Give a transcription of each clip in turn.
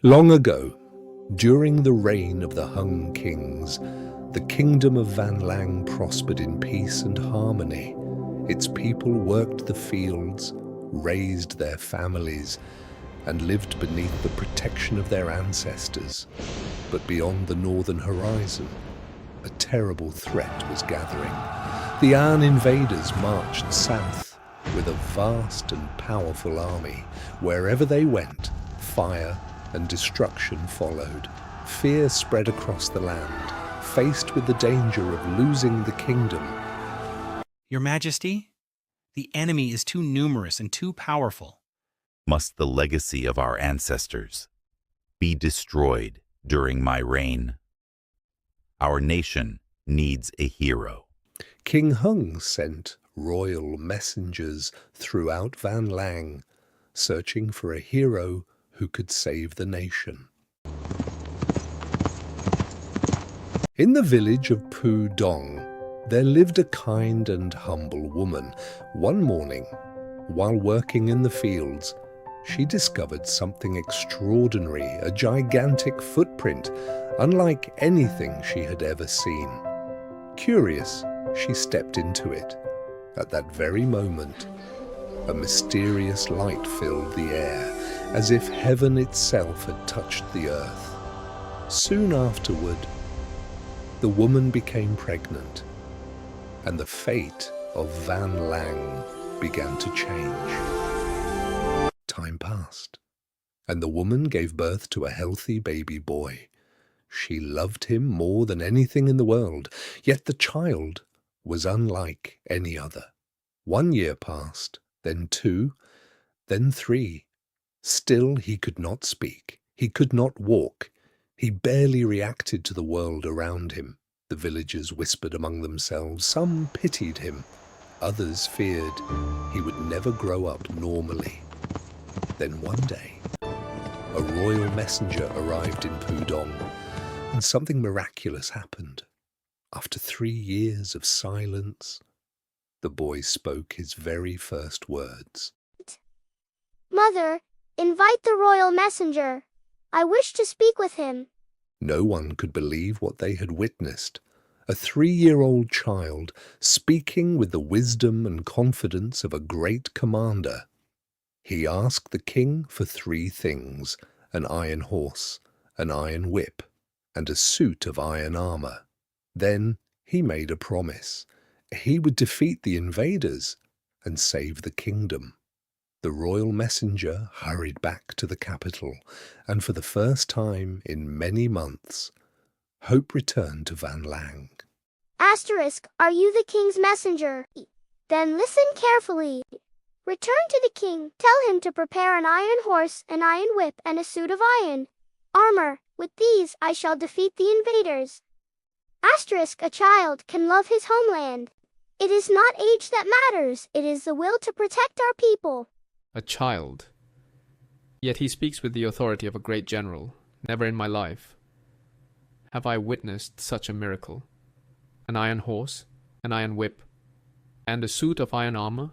Long ago, during the reign of the Hung kings, the kingdom of Van Lang prospered in peace and harmony. Its people worked the fields, raised their families, and lived beneath the protection of their ancestors. But beyond the northern horizon, a terrible threat was gathering. The An invaders marched south with a vast and powerful army. Wherever they went, fire and destruction followed. Fear spread across the land, faced with the danger of losing the kingdom. Your Majesty, the enemy is too numerous and too powerful. Must the legacy of our ancestors be destroyed during my reign? Our nation needs a hero. King Hung sent royal messengers throughout Van Lang, searching for a hero who could save the nation. In the village of Pu Dong, there lived a kind and humble woman. One morning, while working in the fields, she discovered something extraordinary, a gigantic footprint, unlike anything she had ever seen. Curious, she stepped into it. At that very moment, a mysterious light filled the air, as if heaven itself had touched the earth. Soon afterward, the woman became pregnant, and the fate of Van Lang began to change. Time passed, and the woman gave birth to a healthy baby boy. She loved him more than anything in the world, yet the child was unlike any other. 1 year passed, then 2, then 3. Still he could not speak. He could not walk. He barely reacted to the world around him. The villagers whispered among themselves. Some pitied him. Others feared he would never grow up normally. Then one day, a royal messenger arrived in Pudong, and something miraculous happened. After 3 years of silence, the boy spoke his very first words. Mother, invite the royal messenger. I wish to speak with him. No one could believe what they had witnessed. A 3-year-old child speaking with the wisdom and confidence of a great commander. He asked the king for 3 things: an iron horse, an iron whip, and a suit of iron armor. Then he made a promise. He would defeat the invaders and save the kingdom. The royal messenger hurried back to the capital, and for the first time in many months, hope returned to Van Lang. Asterisk, are you the king's messenger? Then listen carefully. Return to the king. Tell him to prepare an iron horse, an iron whip, and a suit of iron armor. With these I shall defeat the invaders. Asterisk, a child can love his homeland. It is not age that matters, it is the will to protect our people. A child. Yet he speaks with the authority of a great general. Never in my life have I witnessed such a miracle. An iron horse, an iron whip, and a suit of iron armor?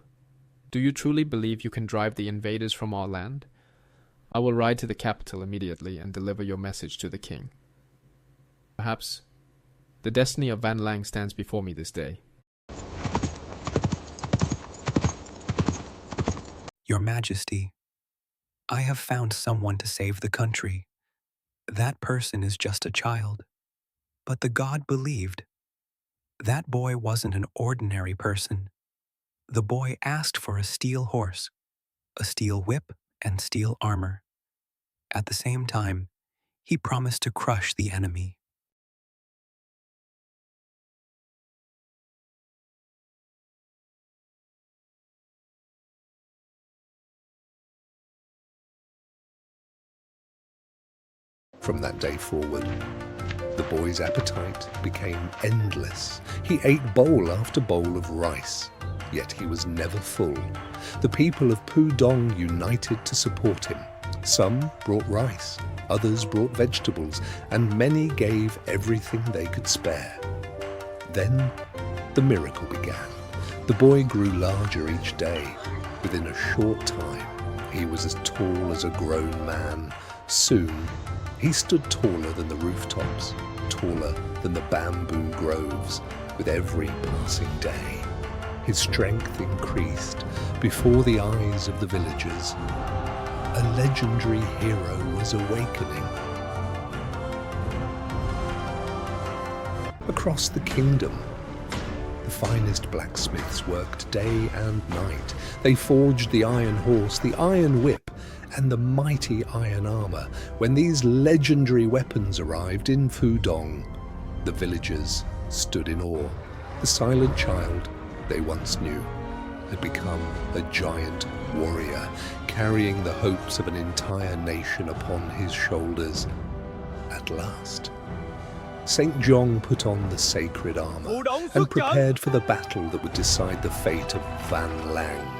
Do you truly believe you can drive the invaders from our land? I will ride to the capital immediately and deliver your message to the king. Perhaps the destiny of Van Lang stands before me this day. Your Majesty, I have found someone to save the country. That person is just a child. But the god believed. That boy wasn't an ordinary person. The boy asked for a steel horse, a steel whip, and steel armor. At the same time, he promised to crush the enemy. From that day forward, the boy's appetite became endless. He ate bowl after bowl of rice, yet he was never full. The people of Pudong united to support him. Some brought rice, others brought vegetables, and many gave everything they could spare. Then the miracle began. The boy grew larger each day. Within a short time, he was as tall as a grown man. Soon, He stood taller than the rooftops, taller than the bamboo groves, with every passing day. His strength increased before the eyes of the villagers. A legendary hero was awakening. Across the kingdom, the finest blacksmiths worked day and night. They forged the iron horse, the iron whip, and the mighty iron armor. When these legendary weapons arrived in Pudong, the villagers stood in awe. The silent child they once knew had become a giant warrior, carrying the hopes of an entire nation upon his shoulders. At last, Saint Giong put on the sacred armor and prepared for the battle that would decide the fate of Van Lang.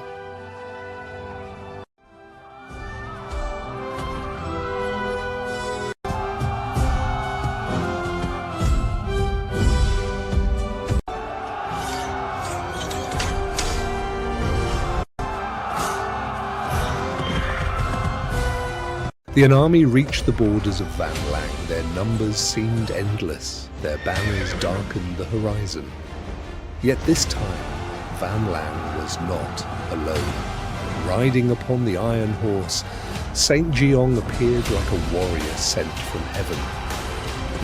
The army reached the borders of Van Lang. Their numbers seemed endless. Their banners darkened the horizon. Yet this time, Van Lang was not alone. Riding upon the iron horse, Saint Giong appeared like a warrior sent from heaven.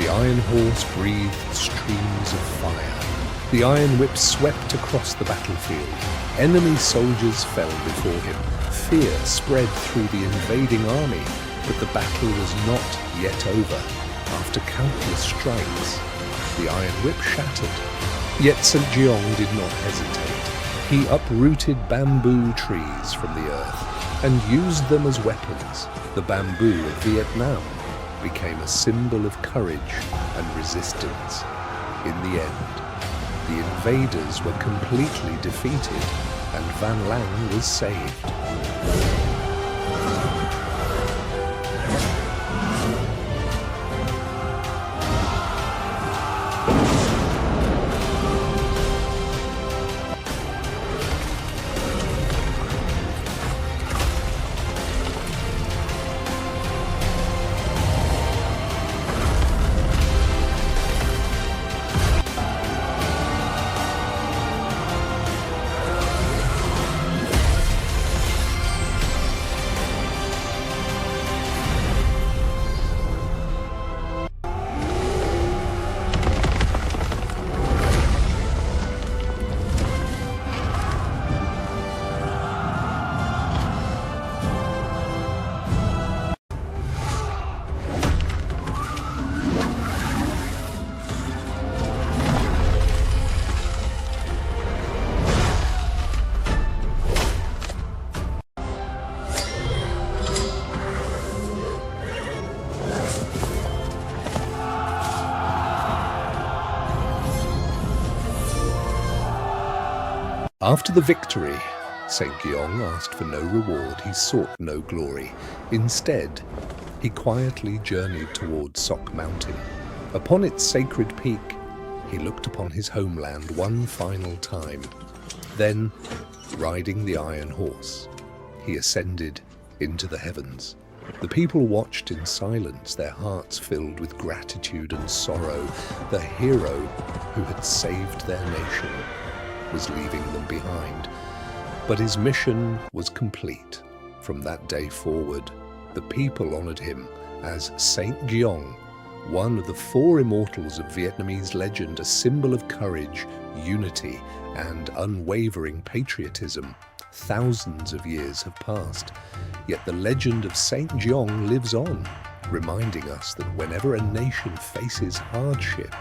The iron horse breathed streams of fire. The iron whip swept across the battlefield. Enemy soldiers fell before him. Fear spread through the invading army. But the battle was not yet over. After countless strikes, the iron whip shattered. Yet Saint Giong did not hesitate. He uprooted bamboo trees from the earth and used them as weapons. The bamboo of Vietnam became a symbol of courage and resistance. In the end, the invaders were completely defeated and Van Lang was saved. After the victory, Saint Giong asked for no reward. He sought no glory. Instead, he quietly journeyed towards Sok Mountain. Upon its sacred peak, he looked upon his homeland one final time. Then, riding the iron horse, he ascended into the heavens. The people watched in silence, their hearts filled with gratitude and sorrow. The hero who had saved their nation was leaving them behind. But his mission was complete. From that day forward, the people honored him as Saint Giong, one of the 4 immortals of Vietnamese legend, a symbol of courage, unity, and unwavering patriotism. Thousands of years have passed, yet the legend of Saint Giong lives on, reminding us that whenever a nation faces hardship,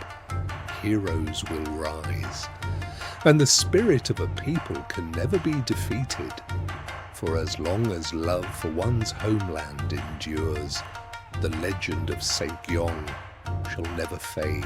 heroes will rise. And the spirit of a people can never be defeated, for as long as love for one's homeland endures, the legend of Saint Giong shall never fade.